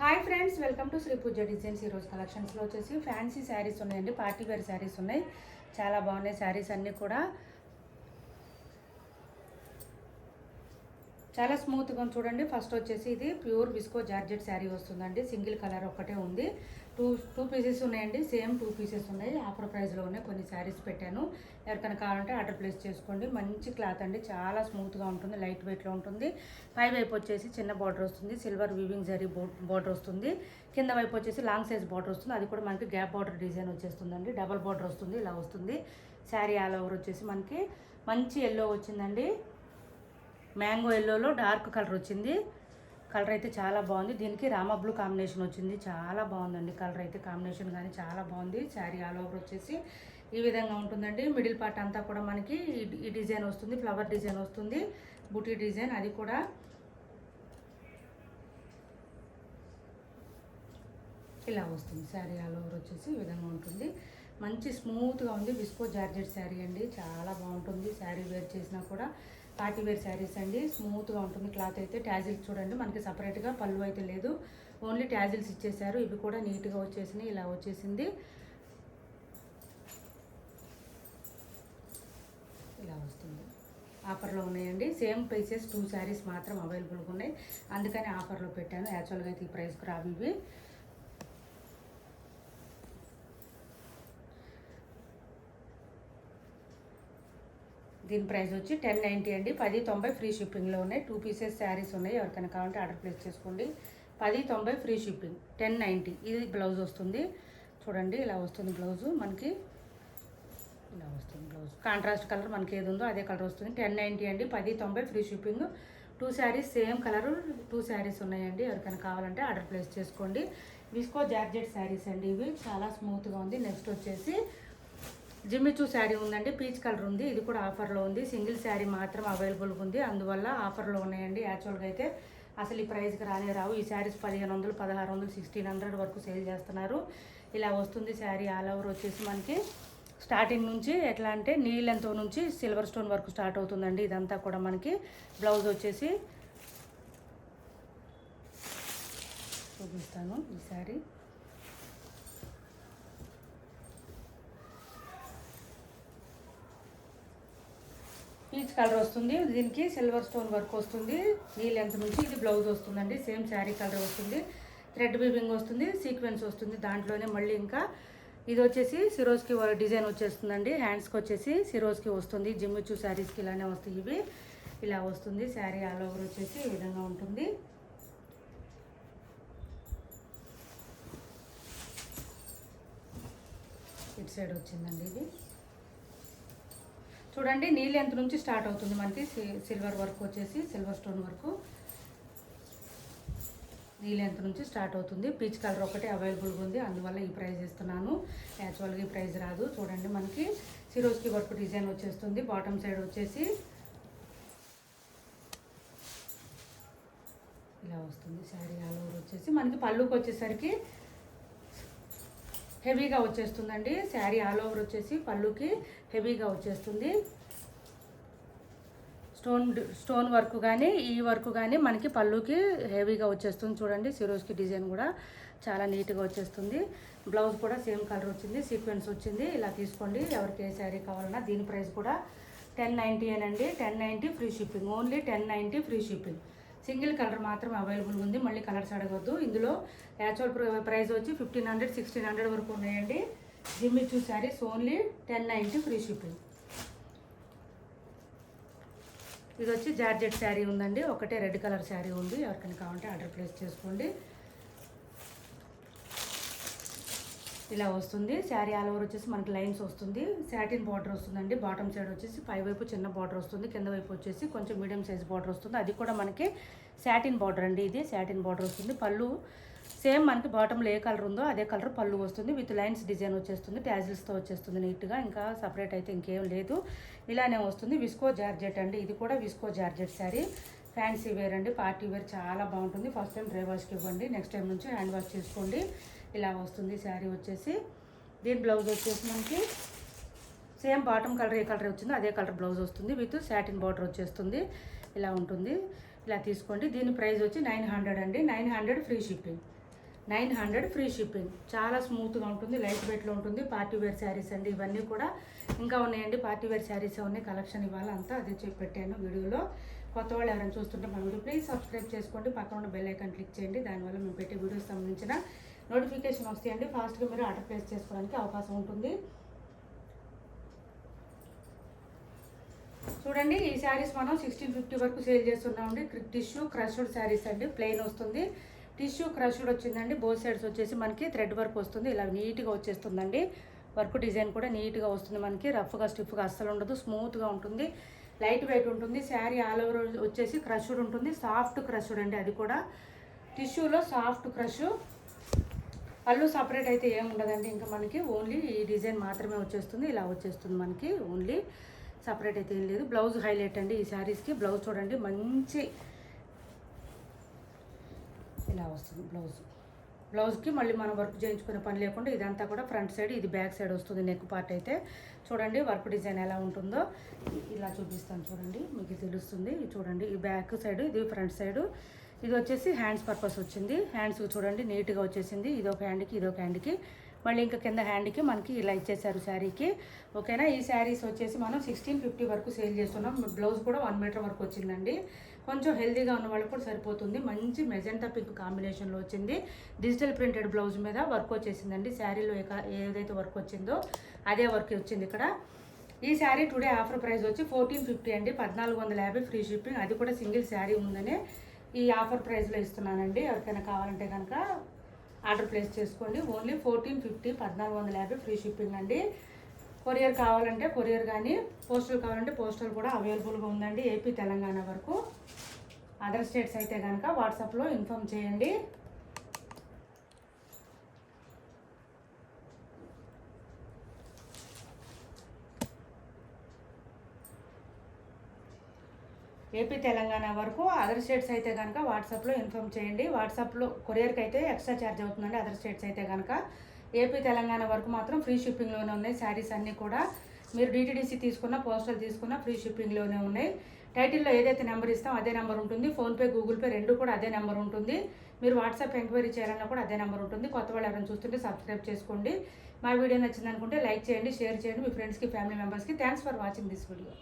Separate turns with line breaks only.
Hi friends, welcome to Sri Pooja designs. ఈరోజు కలెక్షన్స్లో వచ్చేసి ఫ్యాన్సీ శారీస్ ఉన్నాయండి. పార్టీ వేర్ శారీస్ ఉన్నాయి, చాలా బాగున్నాయి శారీస్ అన్నీ కూడా. చాలా స్మూత్గా చూడండి. ఫస్ట్ వచ్చేసి ఇది ప్యూర్ విస్కో జార్జెట్ శారీ వస్తుందండి. సింగిల్ కలర్ ఒక్కటే ఉంది. టూ పీసెస్ ఉన్నాయండి. సేమ్ 2 పీసెస్ ఉన్నాయి. ఆఫర్ ప్రైస్లో ఉన్నాయి. కొన్ని శారీస్ పెట్టాను, ఎవరికైనా కావాలంటే ఆర్డర్ ప్లేస్ చేసుకోండి. మంచి క్లాత్ అండి, చాలా స్మూత్గా ఉంటుంది, లైట్ వెయిట్లో ఉంటుంది. పై వైపు వచ్చేసి చిన్న బార్డర్ వస్తుంది, సిల్వర్ వీవింగ్ జరీ బార్డర్ వస్తుంది. కింద వైపు వచ్చేసి లాంగ్ సైజ్ బార్డర్ వస్తుంది, అది కూడా మనకి గ్యాప్ బార్డర్ డిజైన్ వచ్చేస్తుందండి. డబల్ బార్డర్ వస్తుంది, ఇలా వస్తుంది. శారీ ఆల్ ఓవర్ వచ్చేసి మనకి మంచి ఎల్లో వచ్చిందండి. మ్యాంగో ఎల్లోలో డార్క్ కలర్ వచ్చింది. కలర్ అయితే చాలా బాగుంది. దీనికి రామా బ్లూ కాంబినేషన్ వచ్చింది, చాలా బాగుందండి. కలర్ అయితే కాంబినేషన్ కానీ చాలా బాగుంది. శారీ ఆల్ ఓవర్ వచ్చేసి ఈ విధంగా ఉంటుందండి. మిడిల్ పార్ట్ అంతా కూడా మనకి ఈ డిజైన్ వస్తుంది, ఫ్లవర్ డిజైన్ వస్తుంది, బూటీ డిజైన్. అది కూడా ఇలా వస్తుంది. శారీ ఆల్ ఓవర్ వచ్చేసి ఈ విధంగా ఉంటుంది. మంచి స్మూత్గా ఉంది. విస్కో జార్జెట్ శారీ అండి, చాలా బాగుంటుంది. శారీ వేర్ చేసినా కూడా పార్టీ వేర్ శారీస్ అండి, స్మూత్గా ఉంటుంది. క్లాత్ అయితే ట్యాజిల్స్ చూడండి, మనకి సపరేట్గా పళ్ళు అయితే లేదు, ఓన్లీ ట్యాజిల్స్ ఇచ్చేసారు. ఇవి కూడా నీట్గా వచ్చేసినాయి, ఇలా వచ్చేసింది. ఇలా వస్తుంది. ఆఫర్లో ఉన్నాయండి. సేమ్ ప్రైసెస్ 2 శారీస్ మాత్రం అవైలబుల్గా ఉన్నాయి, అందుకని ఆఫర్లో పెట్టాను. యాక్చువల్గా అయితే ఈ ప్రైస్కి రావు ఇవి. దీని ప్రైస్ వచ్చి 1090 అండి. 1090 ఫ్రీ షిప్పింగ్లో ఉన్నాయి. 2 పీసెస్ శారీస్ ఉన్నాయి, ఎవరికైనా కావాలంటే ఆర్డర్ ప్లేస్ చేసుకోండి. 1090 ఫ్రీ షిప్పింగ్, 1090. ఇది బ్లౌజ్ వస్తుంది చూడండి, ఇలా వస్తుంది బ్లౌజు మనకి. ఇలా వస్తుంది బ్లౌజ్. కాంట్రాస్ట్ కలర్ మనకి ఏది ఉందో అదే కలర్ వస్తుంది. 1090 అండి. 1090 free shipping. 2 saris same colour, 2 saris ఉన్నాయండి, ఎవరికైనా కావాలంటే ఆర్డర్ ప్లేస్ చేసుకోండి. విస్కో జార్జెట్ శారీస్ అండి ఇవి, చాలా స్మూత్గా ఉంది. నెక్స్ట్ వచ్చేసి జిమ్మిచూ శారీ ఉందండి, పీచ్ కలర్ ఉంది. ఇది కూడా ఆఫర్లో ఉంది. సింగిల్ శారీ మాత్రం అవైలబుల్గా ఉంది, అందువల్ల ఆఫర్లో ఉన్నాయండి. యాక్చువల్గా అయితే అసలు ఈ ప్రైస్కి రావు. ఈ శారీస్ 1500, 1600, 1600 వరకు సేల్ చేస్తున్నారు. ఇలా వస్తుంది శారీ. ఆల్ ఓవర్ వచ్చేసి మనకి స్టార్టింగ్ నుంచి ఎట్లా అంటే నీళ్ళంతో నుంచి సిల్వర్ స్టోన్ వరకు స్టార్ట్ అవుతుందండి. ఇదంతా కూడా మనకి బ్లౌజ్ వచ్చేసి చూపిస్తాను. ఈ శారీ పీచ్ కలర్ వస్తుంది, దీనికి సిల్వర్ స్టోన్ వర్క్ వస్తుంది. నీ లెంత్ నుంచి ఇది బ్లౌజ్ వస్తుందండి. సేమ్ శారీ కలర్ వస్తుంది, థ్రెడ్ వీవింగ్ వస్తుంది, సీక్వెన్స్ వస్తుంది. దాంట్లోనే మళ్ళీ ఇంకా ఇది వచ్చేసి సిరోజ్కి డిజైన్ వచ్చేస్తుందండి. హ్యాండ్స్కి వచ్చేసి సిరోజ్కి వస్తుంది. జిమ్మిచూ శారీస్కి ఇలానే వస్తాయి ఇవి. ఇలా వస్తుంది శారీ. ఆల్ ఓవర్ వచ్చేసి ఈ విధంగా ఉంటుంది. ఇటు సైడ్ వచ్చిందండి ఇది చూడండి. నీ లెంత్ నుంచి స్టార్ట్ అవుతుంది మనకి. సిల్వర్ వర్క్ వచ్చేసి సిల్వర్ స్టోన్ వరకు నీ లెంత్ నుంచి స్టార్ట్ అవుతుంది. పీచ్ కలర్ ఒకటే అవైలబుల్గా ఉంది, అందువల్ల ఈ ప్రైస్ ఇస్తున్నాను. యాక్చువల్గా ఈ ప్రైస్ రాదు. చూడండి, మనకి సిరోజ్కి వర్క్ డిజైన్ వచ్చేస్తుంది. బాటమ్ సైడ్ వచ్చేసి ఇలా వస్తుంది శారీ. ఆల్ ఓవర్ వచ్చేసి మనకి పళ్ళుకి వచ్చేసరికి హెవీగా వచ్చేస్తుందండి. శారీ ఆల్ ఓవర్ వచ్చేసి పళ్ళుకి హెవీగా వచ్చేస్తుంది. స్టోన్ వర్క్ కానీ ఈ వర్క్ కానీ మనకి పళ్ళుకి హెవీగా వచ్చేస్తుంది. చూడండి, సిరోజ్కి డిజైన్ కూడా చాలా నీట్గా వచ్చేస్తుంది. బ్లౌజ్ కూడా సేమ్ కలర్ వచ్చింది, సీక్వెన్స్ వచ్చింది. ఇలా తీసుకోండి, ఎవరికి ఏ శారీ కావాలన్నా. దీని ప్రైస్ కూడా 1090 అనండి. 1090 free shipping, only 1090 free shipping. Single colour మాత్రం అవైలబుల్ ఉంది, మళ్ళీ కలర్స్ అడగద్దు. ఇందులో యాక్చువల్ ప్రైస్ వచ్చి 1500, 1600 వరకు ఉన్నాయండి. Jimmy Choo saris only 1090 free shipping. ఇది వచ్చి జార్జెట్ శారీ ఉందండి, ఒకటే రెడ్ కలర్ శారీ ఉంది, ఎవరికైనా కావాలంటే ఆర్డర్ ప్లేస్ చేసుకోండి. ఇలా వస్తుంది శారీ. ఆల్ ఓవర్ వచ్చేసి మనకి లైన్స్ వస్తుంది, సాటిన్ బార్డర్ వస్తుందండి. బాటమ్ సైడ్ వచ్చేసి పై వైపు చిన్న బార్డర్ వస్తుంది, కింద వైపు వచ్చేసి కొంచెం మీడియం సైజ్ బార్డర్ వస్తుంది. అది కూడా మనకి సాటిన్ బార్డర్ అండి. ఇది సాటిన్ బార్డర్ వస్తుంది. పళ్ళు సేమ్ మనకి బాటంలో ఏ కలర్ ఉందో అదే కలర్ పళ్ళు వస్తుంది, విత్ లైన్స్ డిజైన్ వచ్చేస్తుంది, ట్యాజిల్స్తో వచ్చేస్తుంది నీట్గా. ఇంకా సపరేట్ అయితే ఇంకేం లేదు, ఇలానే వస్తుంది. విస్కో జార్జెట్ అండి, ఇది కూడా visco georgette sari. Fancy wear అండి, పార్టీ వేర్, చాలా బాగుంటుంది. ఫస్ట్ టైం డ్రై వాష్కి ఇవ్వండి, నెక్స్ట్ టైం నుంచి హ్యాండ్ వాష్ చేసుకోండి. ఇలా వస్తుంది శారీ వచ్చేసి. దీని బ్లౌజ్ వచ్చేసి మనకి సేమ్ బాటమ్ కలర్ ఏ కలర్ వచ్చిందో అదే కలర్ బ్లౌజ్ వస్తుంది, విత్ సాటిన్ బార్డర్ వచ్చేస్తుంది. ఇలా ఉంటుంది. ఇలా తీసుకోండి. దీని ప్రైస్ వచ్చి 900 అండి. 900 ఫ్రీ షిప్పింగ్. 900 free shipping. చాలా స్మూత్గా ఉంటుంది, లైట్ వెయిట్లో ఉంటుంది. పార్టీ వేర్ శారీస్ అండి ఇవన్నీ కూడా. ఇంకా ఉన్నాయండి పార్టీ వేర్ శారీస్ ఉన్నాయి, కలెక్షన్ ఇవాళ అంతా అదే చెప్పి పెట్టాను వీడియోలో. కొత్త వాళ్ళు ఎవరైనా చూస్తుంటే మన వీడియో ప్లీజ్ సబ్స్క్రైబ్ చేసుకోండి, పక్కన ఉన్న బెల్ ఐకాన్ క్లిక్ చేయండి. దానివల్ల మేము పెట్టే వీడియోస్ సంబంధించిన నోటిఫికేషన్ వస్తాయండి. ఫాస్ట్గా మీరు ఆర్డర్ ప్లేస్ చేసుకోవడానికి అవకాశం ఉంటుంది. చూడండి, ఈ శారీస్ మనం 1650 వరకు సేల్ చేస్తున్నామండి. టిష్యూ క్రష్డ్ శారీస్ అండి, ప్లెయిన్ వస్తుంది. టిష్యూ క్రష్డ్ వచ్చిందండి. బోత్ సైడ్స్ వచ్చేసి మనకి థ్రెడ్ వర్క్ వస్తుంది. ఇలా నీట్గా వచ్చేస్తుందండి. వర్క్ డిజైన్ కూడా నీట్గా వస్తుంది మనకి. రఫ్గా స్టిఫ్గా అస్సలు ఉండదు, స్మూత్గా ఉంటుంది, లైట్ వెయిట్ ఉంటుంది. శారీ ఆల్ ఓవర్ వచ్చేసి క్రష్డ్ ఉంటుంది, సాఫ్ట్ క్రష్డ్ అండి. అది కూడా టిష్యూలో సాఫ్ట్ క్రష్. పళ్ళు సపరేట్ అయితే ఏమి ఉండదండి. ఇంకా మనకి ఓన్లీ ఈ డిజైన్ మాత్రమే వచ్చేస్తుంది. ఇలా వచ్చేస్తుంది మనకి, ఓన్లీ సపరేట్ అయితే ఏం లేదు. బ్లౌజ్ హైలైట్ అండి ఈ శారీస్కి. బ్లౌజ్ చూడండి, మంచి ఇలా వస్తుంది బ్లౌజ్కి. మళ్ళీ మనం వర్క్ చేయించుకునే పని లేకుండా ఇదంతా కూడా ఫ్రంట్ సైడ్, ఇది బ్యాక్ సైడ్ వస్తుంది. నెక్ పార్ట్ అయితే చూడండి వర్క్ డిజైన్ ఎలా ఉంటుందో ఇలా చూపిస్తాను చూడండి, మీకు తెలుస్తుంది. చూడండి, ఈ బ్యాక్ సైడ్, ఇది ఫ్రంట్ సైడ్. ఇది వచ్చేసి హ్యాండ్స్ పర్పస్ వచ్చింది. హ్యాండ్స్ చూడండి నీట్గా వచ్చేసింది. ఇదొక హ్యాండ్కి, ఇదొక హ్యాండ్కి, మళ్ళీ ఇంకా కింద హ్యాండ్కి మనకి ఇలా ఇచ్చేసారు శారీకి. ఓకేనా. ఈ శారీస్ వచ్చేసి మనం 1650 వరకు సేల్ చేస్తున్నాం. బ్లౌజ్ కూడా 1 మీటర్ వరకు వచ్చిందండి. కొంచెం హెల్తీగా ఉన్న వాళ్ళకి కూడా సరిపోతుంది. మంచి మెజెంటా పింక్ కాంబినేషన్లో వచ్చింది. డిజిటల్ ప్రింటెడ్ బ్లౌజ్ మీద వర్క్ వచ్చేసిందండి. శారీలో ఏదైతే వర్క్ వచ్చిందో అదే వర్క్ వచ్చింది ఇక్కడ. ఈ శారీ టుడే ఆఫర్ ప్రైస్ వచ్చి 1450 అండి, 1450 ఫ్రీ షిప్పింగ్. అది కూడా సింగిల్ శారీ ఉందనే ఈ ఆఫర్ ప్రైస్లో ఇస్తున్నానండి. ఎవరికైనా కావాలంటే కనుక ఆర్డర్ ప్లేస్ చేసుకోండి. ఓన్లీ 1450, 1450 ఫ్రీ షిప్పింగ్ అండి. కొరియర్ కావాలంటే కొరియర్ కానీ, పోస్టల్ కావాలంటే పోస్టల్ కూడా అవైలబుల్గా ఉందండి. ఏపీ తెలంగాణ వరకు. అదర్ స్టేట్స్ అయితే కనుక వాట్సాప్లో ఇన్ఫామ్ చేయండి. ఏపీ తెలంగాణ వరకు. అదర్ స్టేట్స్ అయితే కనుక వాట్సాప్లో ఇన్ఫామ్ చేయండి. వాట్సాప్లో కొరియర్కి అయితే ఎక్స్ట్రా ఛార్జ్ అవుతుందండి. అదర్ స్టేట్స్ అయితే కనుక. ఏపీ తెలంగాణ వరకు మాత్రం ఫ్రీ షిప్పింగ్లోనే ఉన్నాయి శారీస్ అన్నీ కూడా. మీరు డిటీడీసీ తీసుకున్న, పోస్టల్ తీసుకున్న ఫ్రీ షిప్పింగ్లోనే ఉన్నాయి. టైటిల్లో ఏదైతే నెంబర్ ఇస్తామో అదే నెంబర్ ఉంటుంది. ఫోన్పే, గూగుల్ పే రెండు కూడా అదే నెంబర్ ఉంటుంది. మీరు వాట్సాప్ ఎంక్వైరీ చేయాలన్నా కూడా అదే నెంబర్ ఉంటుంది. కొత్త వాళ్ళు ఎవరైనా చూస్తుంటే సబ్స్క్రైబ్ చేసుకోండి. మా వీడియో నచ్చింది అనుకుంటే లైక్ చేయండి, షేర్ చేయండి మీ ఫ్రెండ్స్కి, ఫ్యామిలీ మెంబర్స్కి. Thanks for watching this video.